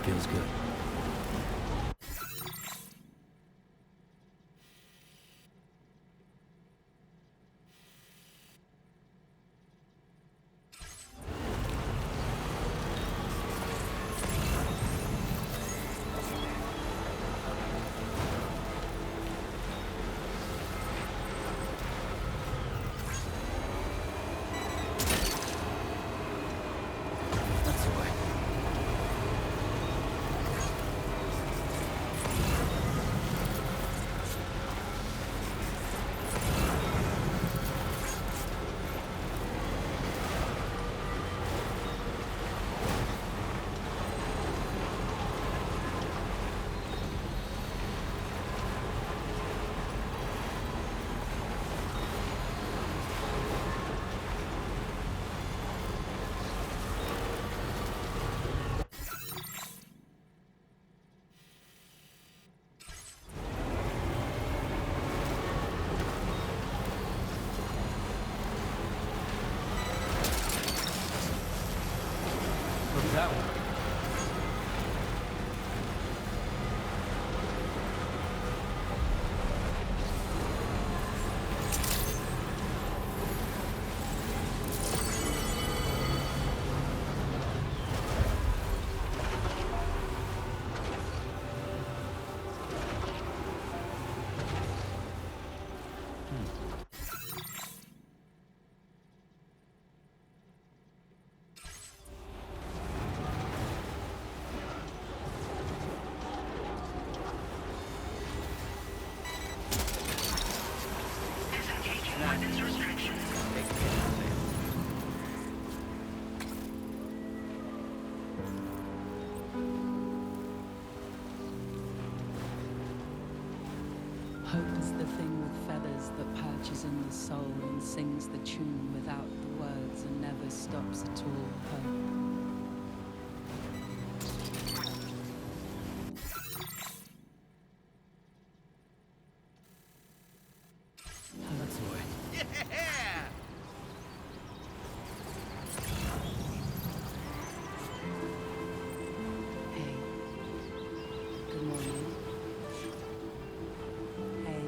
Feels good. That's the way. Look at that one. Hope is the thing with feathers that perches in the soul and sings the tune without the words and never stops at all. Hope. That's the way. Yeah! Hey. Good morning. Hey.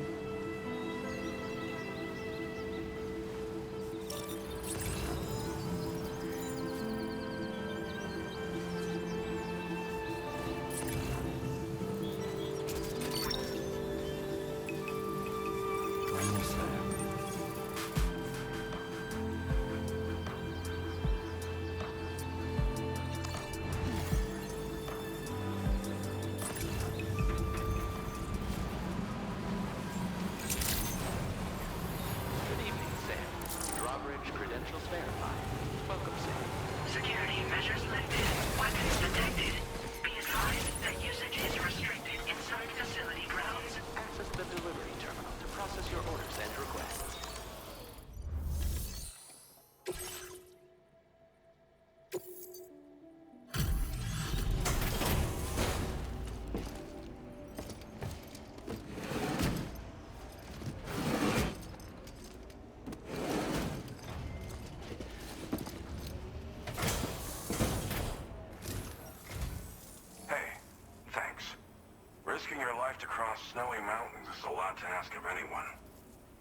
survived to cross snowy mountains is a lot to ask of anyone.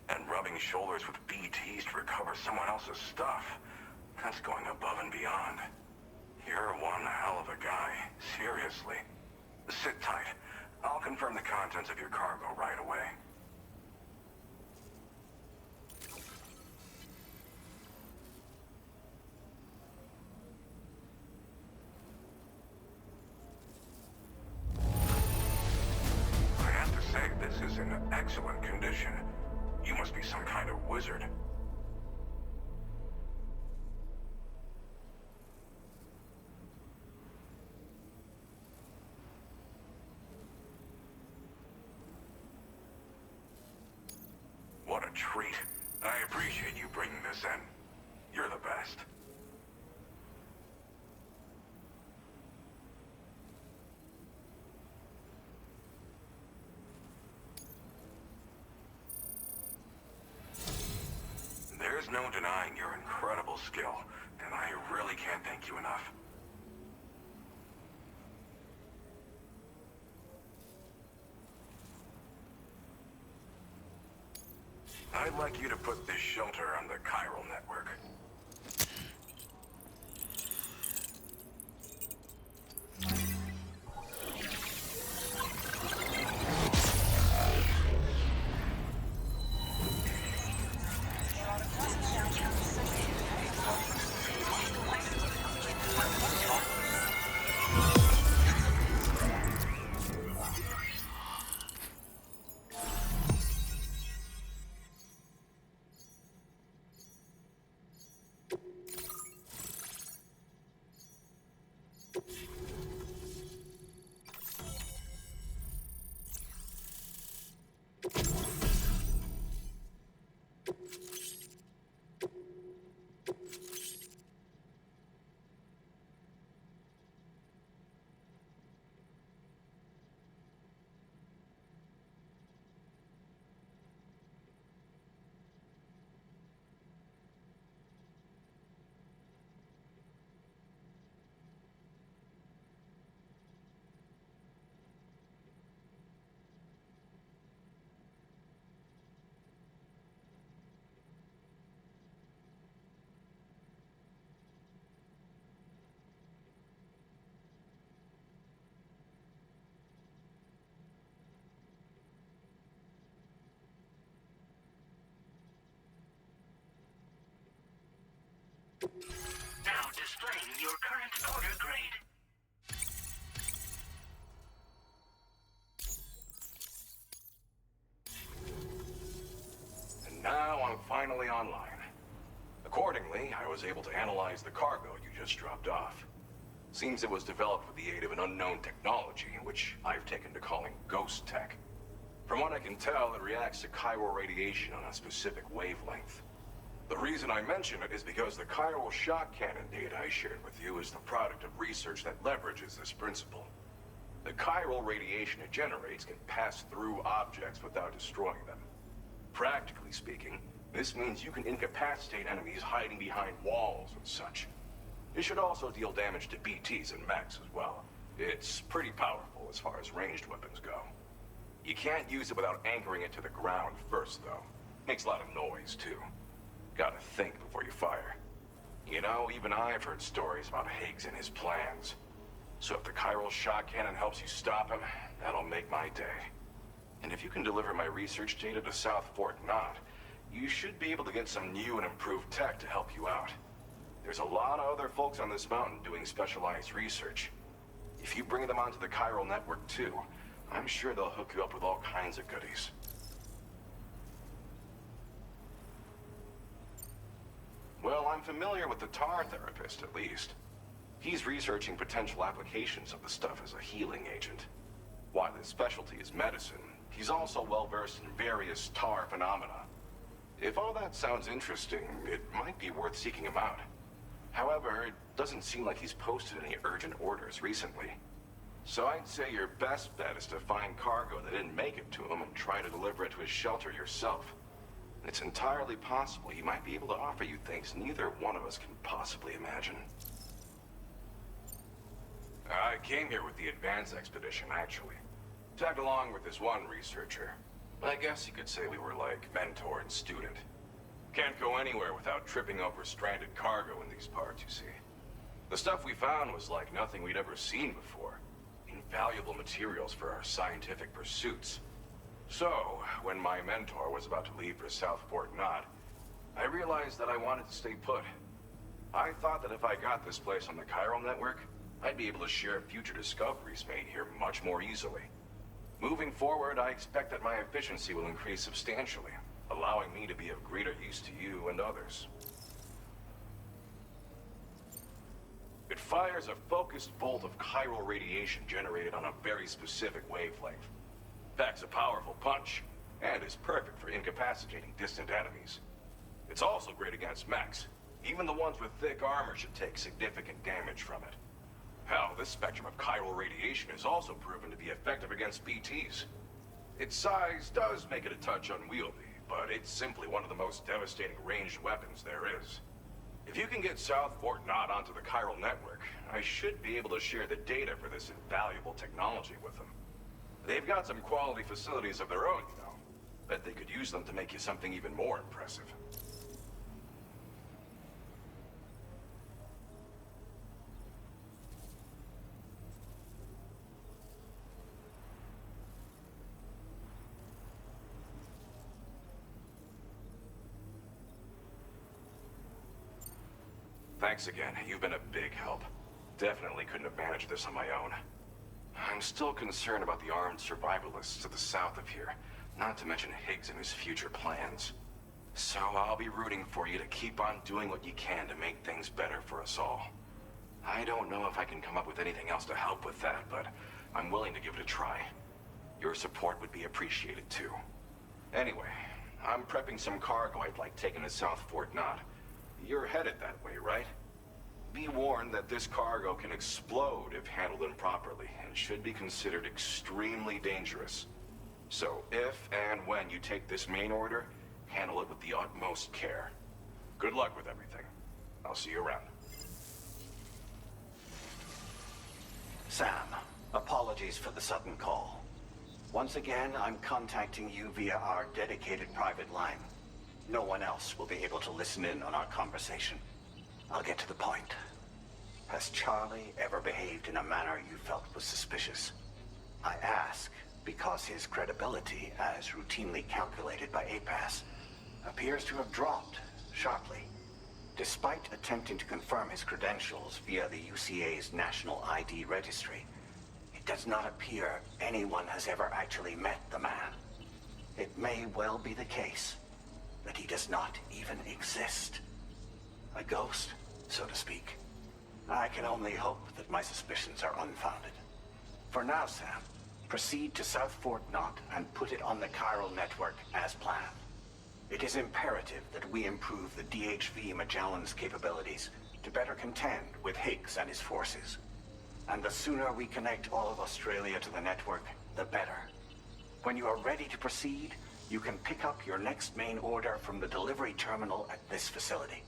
And rubbing shoulders with BTs to recover someone else's stuff, that's going above and beyond. You're one hell of a guy, seriously. Sit tight. I'll confirm the contents of your cargo right away. I have to say, this is in excellent condition. You must be some kind of wizard. What a treat. I appreciate you bringing this in. You're the best. There's no denying your incredible skill, and I really can't thank you enough. I'd like you to put this shelter on the chiral network. Now displaying your current order grade. And now I'm finally online. Accordingly, I was able to analyze the cargo you just dropped off. Seems it was developed with the aid of an unknown technology, which I've taken to calling ghost tech. From what I can tell, it reacts to chiral radiation on a specific wavelength. The reason I mention it is because the chiral shock cannon data I shared with you is the product of research that leverages this principle. The chiral radiation it generates can pass through objects without destroying them. Practically speaking, this means you can incapacitate enemies hiding behind walls and such. It should also deal damage to BTs and mechs as well. It's pretty powerful as far as ranged weapons go. You can't use it without anchoring it to the ground first, though. Makes a lot of noise, too. Gotta think before you fire. You know, even I've heard stories about Higgs and his plans. So if the chiral shock cannon helps you stop him, that'll make my day. And if you can deliver my research data to South Fort Knott, you should be able to get some new and improved tech to help you out. There's a lot of other folks on this mountain doing specialized research. If you bring them onto the chiral network too, I'm sure they'll hook you up with all kinds of goodies. Well, I'm familiar with the tar therapist, at least. He's researching potential applications of the stuff as a healing agent. While his specialty is medicine, he's also well-versed in various tar phenomena. If all that sounds interesting, it might be worth seeking him out. However, it doesn't seem like he's posted any urgent orders recently. So I'd say your best bet is to find cargo that didn't make it to him and try to deliver it to his shelter yourself. It's entirely possible he might be able to offer you things neither one of us can possibly imagine. I came here with the advance expedition, actually. Tagged along with this one researcher. I guess you could say we were like mentor and student. Can't go anywhere without tripping over stranded cargo in these parts, you see. The stuff we found was like nothing we'd ever seen before. Invaluable materials for our scientific pursuits. So, when my mentor was about to leave for Southport Knot, I realized that I wanted to stay put. I thought that if I got this place on the chiral network, I'd be able to share future discoveries made here much more easily. Moving forward, I expect that my efficiency will increase substantially, allowing me to be of greater use to you and others. It fires a focused bolt of chiral radiation generated on a very specific wavelength. Packs a powerful punch, and is perfect for incapacitating distant enemies. It's also great against mechs. Even the ones with thick armor should take significant damage from it. Hell, this spectrum of chiral radiation is also proven to be effective against BTs. Its size does make it a touch unwieldy, but it's simply one of the most devastating ranged weapons there is. If you can get Southport Knot onto the chiral network, I should be able to share the data for this invaluable technology with them. They've got some quality facilities of their own, you know. Bet they could use them to make you something even more impressive. Thanks again. You've been a big help. Definitely couldn't have managed this on my own. I'm still concerned about the armed survivalists to the south of here, not to mention Higgs and his future plans. So I'll be rooting for you to keep on doing what you can to make things better for us all. I don't know if I can come up with anything else to help with that, but I'm willing to give it a try. Your support would be appreciated too. Anyway, I'm prepping some cargo I'd like taken to Southport Knot. You're headed that way, right? Be warned that this cargo can explode if handled improperly, and should be considered extremely dangerous. So if and when you take this main order, handle it with the utmost care. Good luck with everything. I'll see you around. Sam, apologies for the sudden call. Once again, I'm contacting you via our dedicated private line. No one else will be able to listen in on our conversation. I'll get to the point. Has Charlie ever behaved in a manner you felt was suspicious? I ask because his credibility, as routinely calculated by APAS, appears to have dropped sharply. Despite attempting to confirm his credentials via the UCA's National ID Registry, it does not appear anyone has ever actually met the man. It may well be the case that he does not even exist. A ghost, so to speak. I can only hope that my suspicions are unfounded. For now, Sam, proceed to Southport Knot and put it on the chiral network as planned. It is imperative that we improve the DHV Magellan's capabilities to better contend with Higgs and his forces. And the sooner we connect all of Australia to the network, the better. When you are ready to proceed, you can pick up your next main order from the delivery terminal at this facility.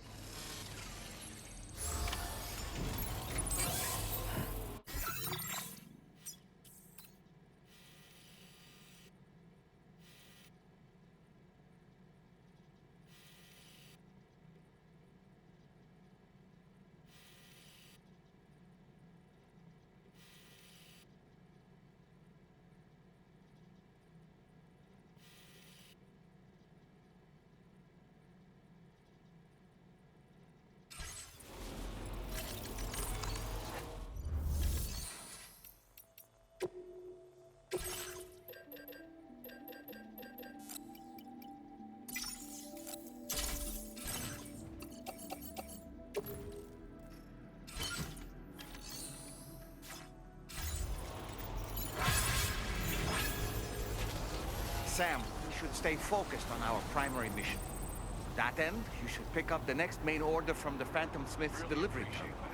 Sam, we should stay focused on our primary mission. To that end, you should pick up the next main order from the Phantom Smith's delivery terminal.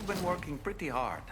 You've been working pretty hard.